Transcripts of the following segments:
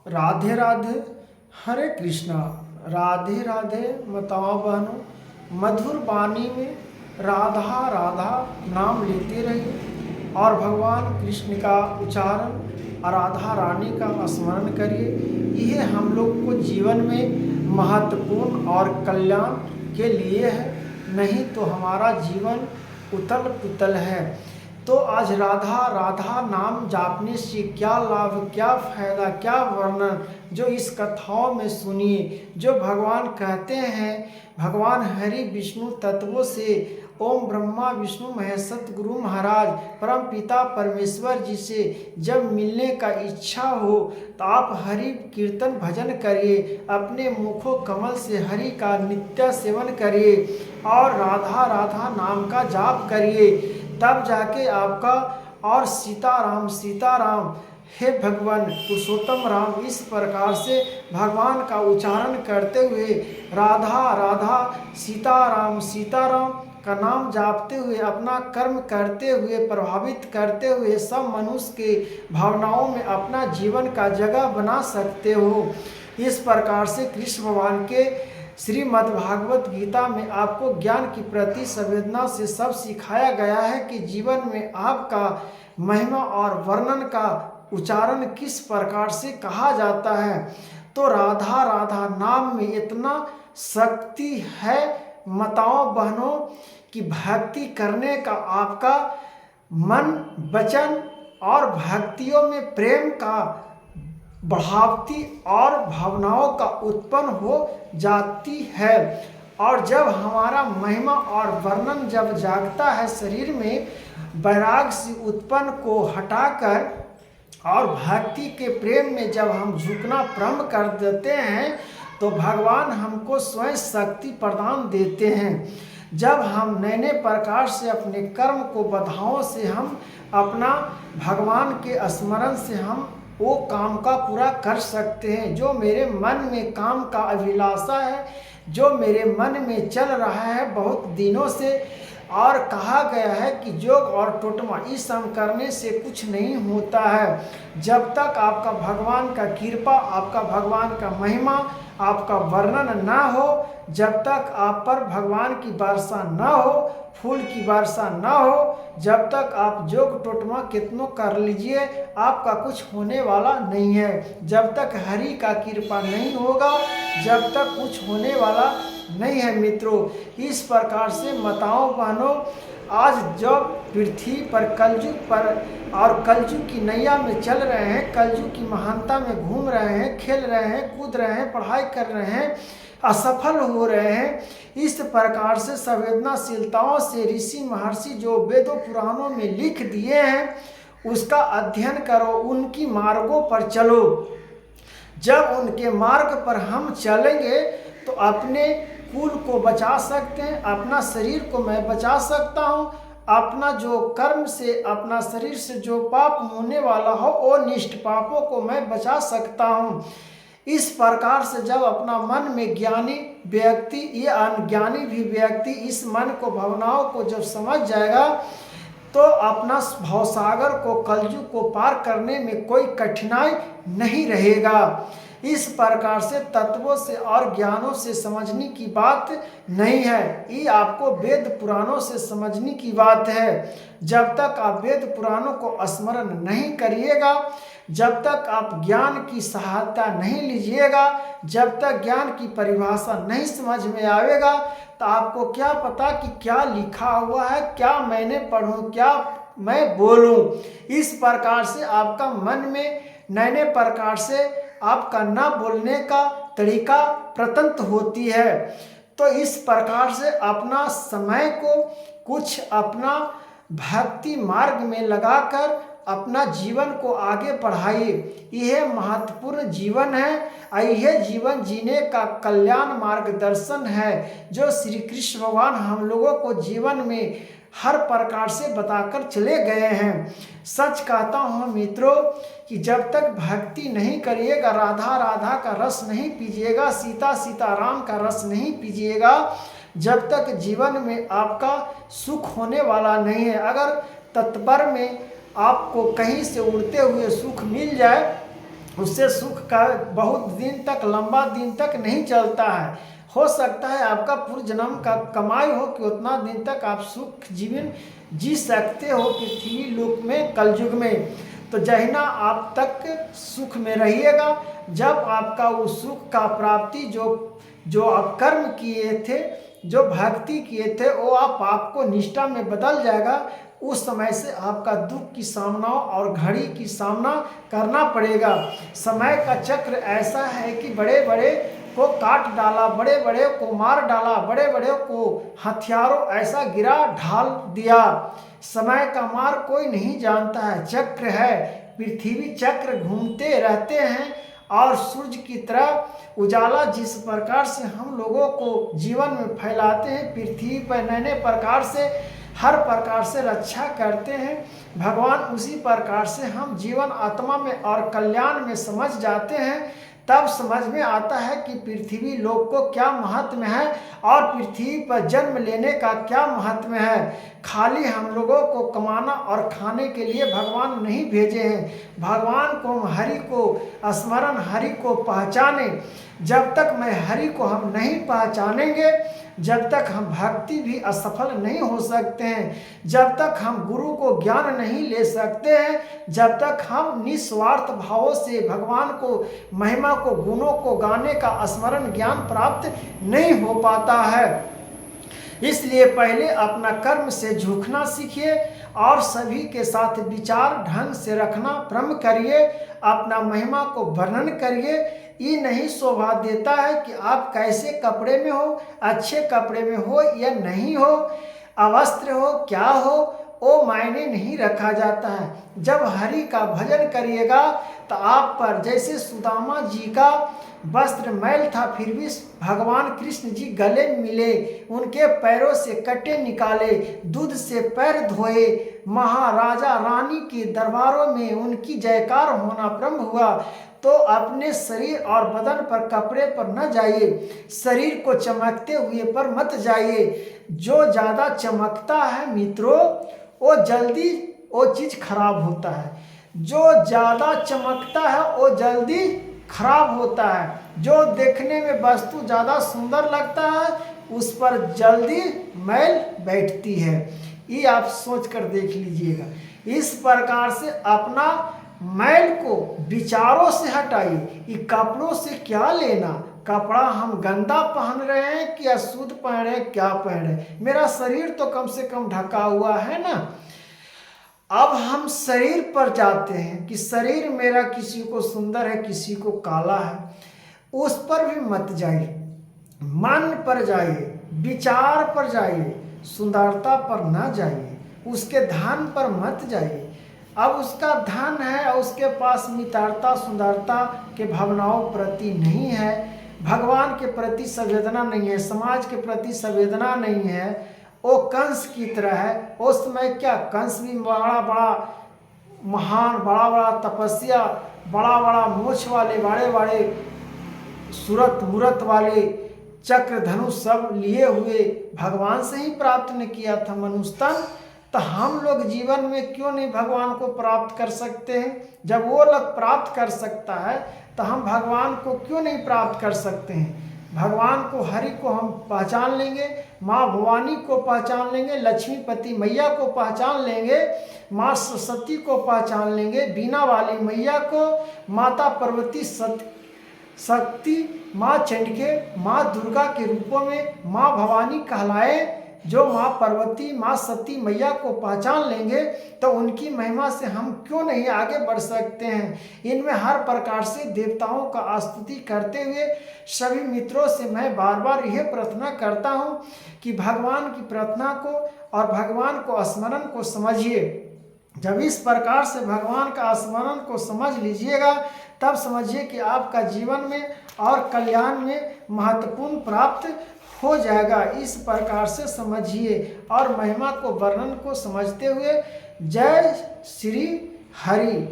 राधे राधे। हरे कृष्णा। राधे राधे माताओं बहनों, मधुर वाणी में राधा राधा नाम लेते रहिए और भगवान कृष्ण का उच्चारण और राधा रानी का स्मरण करिए। यह हम लोग को जीवन में महत्वपूर्ण और कल्याण के लिए है, नहीं तो हमारा जीवन उथल पुथल है। तो आज राधा राधा नाम जापने से क्या लाभ, क्या फायदा, क्या वर्णन जो इस कथाओं में सुनिए। जो भगवान कहते हैं, भगवान हरि विष्णु तत्वों से ओम ब्रह्मा विष्णु महेश्वर गुरु महाराज परम पिता परमेश्वर जी से जब मिलने का इच्छा हो तो आप हरि कीर्तन भजन करिए, अपने मुखों कमल से हरि का नित्य सेवन करिए और राधा राधा नाम का जाप करिए, तब जाके आपका और सीताराम हे भगवान पुरुषोत्तम राम इस प्रकार से भगवान का उच्चारण करते हुए राधा राधा सीताराम का नाम जापते हुए अपना कर्म करते हुए प्रभावित करते हुए सब मनुष्य के भावनाओं में अपना जीवन का जगह बना सकते हो। इस प्रकार से कृष्ण भगवान के श्रीमद्भागवत गीता में आपको ज्ञान की प्रति संवेदना से सब सिखाया गया है कि जीवन में आपका महिमा और वर्णन का उच्चारण किस प्रकार से कहा जाता है। तो राधा राधा नाम में इतना शक्ति है माताओं बहनों कि भक्ति करने का आपका मन वचन और भक्तियों में प्रेम का बढ़ावती और भावनाओं का उत्पन्न हो जाती है। और जब हमारा महिमा और वर्णन जब जागता है शरीर में, वैराग से उत्पन्न को हटाकर और भक्ति के प्रेम में जब हम झुकना प्रारंभ कर देते हैं तो भगवान हमको स्वयं शक्ति प्रदान देते हैं। जब हम नए नए प्रकार से अपने कर्म को बधाओं से हम अपना भगवान के स्मरण से हम वो काम का पूरा कर सकते हैं। जो मेरे मन में काम का अभिलाषा है, जो मेरे मन में चल रहा है बहुत दिनों से, और कहा गया है कि योग और टोटमा इस सम करने से कुछ नहीं होता है। जब तक आपका भगवान का कृपा, आपका भगवान का महिमा, आपका वर्णन ना हो, जब तक आप पर भगवान की वर्षा ना हो, फूल की वर्षा ना हो, जब तक आप जोग टोटमा कितनों कर लीजिए आपका कुछ होने वाला नहीं है। जब तक हरि का कृपा नहीं होगा, जब तक कुछ होने वाला नहीं है मित्रों। इस प्रकार से माताओं बहनों, आज जब पृथ्वी पर कलयुग पर और कलयुग की नैया में चल रहे हैं, कलयुग की महानता में घूम रहे हैं, खेल रहे हैं, कूद रहे हैं, पढ़ाई कर रहे हैं, असफल हो रहे हैं, इस प्रकार से संवेदनाशीलताओं से ऋषि महर्षि जो वेदों पुराणों में लिख दिए हैं उसका अध्ययन करो, उनकी मार्गों पर चलो। जब उनके मार्ग पर हम चलेंगे तो अपने कुल को बचा सकते हैं, अपना शरीर को मैं बचा सकता हूँ, अपना जो कर्म से अपना शरीर से जो पाप होने वाला हो वो निष्ठ पापों को मैं बचा सकता हूँ। इस प्रकार से जब अपना मन में ज्ञानी व्यक्ति या अनज्ञानी भी व्यक्ति इस मन को भावनाओं को जब समझ जाएगा तो अपना भवसागर को कलयुग को पार करने में कोई कठिनाई नहीं रहेगा। इस प्रकार से तत्वों से और ज्ञानों से समझने की बात नहीं है, ये आपको वेद पुराणों से समझने की बात है। जब तक आप वेद पुराणों को स्मरण नहीं करिएगा, जब तक आप ज्ञान की सहायता नहीं लीजिएगा, जब तक ज्ञान की परिभाषा नहीं समझ में आएगा तो आपको क्या पता कि क्या लिखा हुआ है, क्या मैंने पढ़ूं, क्या मैं बोलूं। इस प्रकार से आपका मन में नए नए प्रकार से आपका ना बोलने का तरीका प्रतंत होती है। तो इस प्रकार से अपना समय को कुछ अपना भक्ति मार्ग में लगाकर अपना जीवन को आगे बढ़ाइए। यह महत्वपूर्ण जीवन है और यह जीवन जीने का कल्याण मार्गदर्शन है जो श्री कृष्ण भगवान हम लोगों को जीवन में हर प्रकार से बताकर चले गए हैं। सच कहता हूँ मित्रों कि जब तक भक्ति नहीं करिएगा, राधा राधा का रस नहीं पीजिएगा, सीताराम का रस नहीं पीजिएगा, जब तक जीवन में आपका सुख होने वाला नहीं है। अगर तत्पर में आपको कहीं से उड़ते हुए सुख मिल जाए उससे सुख का बहुत दिन तक, लंबा दिन तक नहीं चलता है। हो सकता है आपका पूर्व जन्म का कमाई हो कि उतना दिन तक आप सुख जीवन जी सकते हो पृथ्वी लोक में, कलयुग में। तो जहिना आप तक सुख में रहिएगा, जब आपका वो सुख का प्राप्ति जो आप कर्म किए थे, जो भक्ति किए थे, वो आपको निष्ठा में बदल जाएगा। उस समय से आपका दुख की सामना और घड़ी की सामना करना पड़ेगा। समय का चक्र ऐसा है कि बड़े बड़े को काट डाला, बड़े बड़े को मार डाला, बड़े बड़े को हथियारों ऐसा गिरा ढाल दिया। समय का मार कोई नहीं जानता है, चक्र है। पृथ्वी चक्र घूमते रहते हैं और सूर्य की तरह उजाला जिस प्रकार से हम लोगों को जीवन में फैलाते हैं, पृथ्वी पर नए प्रकार से हर प्रकार से रक्षा करते हैं, भगवान उसी प्रकार से हम जीवन आत्मा में और कल्याण में समझ जाते हैं। तब समझ में आता है कि पृथ्वी लोक को क्या महत्व है और पृथ्वी पर जन्म लेने का क्या महत्व है। खाली हम लोगों को कमाना और खाने के लिए भगवान नहीं भेजे हैं। भगवान को हरि को स्मरण, हरि को पहचाने। जब तक मैं हरि को हम नहीं पहचानेंगे, जब तक हम भक्ति भी असफल नहीं हो सकते हैं, जब तक हम गुरु को ज्ञान नहीं ले सकते हैं, जब तक हम निस्वार्थ भावों से भगवान को, महिमा को, गुणों को गाने का स्मरण ज्ञान प्राप्त नहीं हो पाता है। इसलिए पहले अपना कर्म से झुकना सीखिए और सभी के साथ विचार ढंग से रखना प्रारंभ करिए। अपना महिमा को वर्णन करिए। ये नहीं शोभा देता है कि आप कैसे कपड़े में हो, अच्छे कपड़े में हो या नहीं हो, अवस्त्र हो, क्या हो, वो मायने नहीं रखा जाता है। जब हरि का भजन करिएगा तो आप पर, जैसे सुदामा जी का वस्त्र मैल था फिर भी भगवान कृष्ण जी गले मिले, उनके पैरों से कटे निकाले, दूध से पैर धोए, महाराजा रानी के दरबारों में उनकी जयकार होना प्रारंभ हुआ। तो अपने शरीर और बदन पर, कपड़े पर न जाइए, शरीर को चमकते हुए पर मत जाइए। जो ज़्यादा चमकता है मित्रों, वो जल्दी वो चीज़ खराब होता है। जो ज़्यादा चमकता है वो जल्दी खराब होता है। जो देखने में वस्तु ज़्यादा सुंदर लगता है उस पर जल्दी मैल बैठती है। ये आप सोच कर देख लीजिएगा। इस प्रकार से अपना मैल को विचारों से हटाइए। ये कपड़ों से क्या लेना, कपड़ा हम गंदा पहन रहे हैं कि अशुद्ध पहन रहे हैं, क्या पहन रहे हैं, मेरा शरीर तो कम से कम ढका हुआ है ना। अब हम शरीर पर जाते हैं कि शरीर मेरा किसी को सुंदर है, किसी को काला है, उस पर भी मत जाइए। मन पर जाइए, विचार पर जाइए, सुंदरता पर न जाइए, उसके धन पर मत जाइए। अब उसका धन है और उसके पास मित्रता, सुंदरता के भावनाओं प्रति नहीं है, भगवान के प्रति संवेदना नहीं है, समाज के प्रति संवेदना नहीं है, वो कंस की तरह है। उस समय क्या, कंस भी बड़ा बड़ा महान, बड़ा बड़ा तपस्या, बड़ा बड़ा मोछ वाले, बड़े बड़े सूरत मूरत वाले, चक्र धनुष सब लिए हुए, भगवान से ही प्राप्त न किया था मनुष्य तन। तो हम लोग जीवन में क्यों नहीं भगवान को प्राप्त कर सकते हैं? जब वो लोग प्राप्त कर सकता है तो हम भगवान को क्यों नहीं प्राप्त कर सकते हैं? भगवान को, हरि को हम पहचान लेंगे, माँ भवानी को पहचान लेंगे, लक्ष्मीपति मैया को पहचान लेंगे, माँ सरस्वती को पहचान लेंगे, बीना वाली मैया को, माता पार्वती शक्ति, माँ चंडिके, माँ दुर्गा के रूपों में माँ भवानी कहलाए, जो माँ पार्वती, माँ सती मैया को पहचान लेंगे तो उनकी महिमा से हम क्यों नहीं आगे बढ़ सकते हैं। इनमें हर प्रकार से देवताओं का स्तुति करते हुए सभी मित्रों से मैं बार बार यह प्रार्थना करता हूँ कि भगवान की प्रार्थना को और भगवान को स्मरण को समझिए। जब इस प्रकार से भगवान का स्मरण को समझ लीजिएगा तब समझिए कि आपका जीवन में और कल्याण में महत्वपूर्ण प्राप्त हो जाएगा। इस प्रकार से समझिए और महिमा को, वर्णन को समझते हुए जय श्री हरि,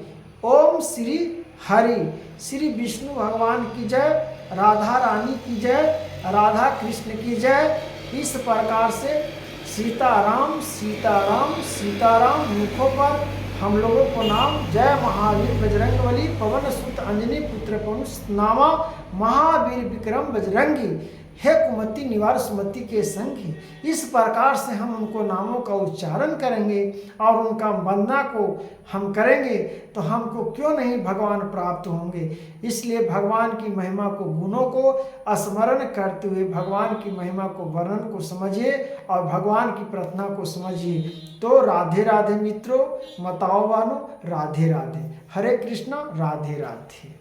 ओम श्री हरि, श्री विष्णु भगवान की जय, राधा रानी की जय, राधा कृष्ण की जय। इस प्रकार से सीताराम सीताराम सीताराम मुखों पर हम लोगों को नाम जय महावीर बजरंगबली पवन सुत अंजनी पुत्र पवन नामा महावीर विक्रम बजरंगी हे कुमति निवार सुमति के संगी। इस प्रकार से हम उनको नामों का उच्चारण करेंगे और उनका वंदना को हम करेंगे तो हमको क्यों नहीं भगवान प्राप्त होंगे। इसलिए भगवान की महिमा को, गुणों को स्मरण करते हुए भगवान की महिमा को, वर्णन को समझिए और भगवान की प्रार्थना को समझिए। तो राधे राधे मित्रों, माताओं बहनों, राधे राधे, हरे कृष्णा, राधे राधे।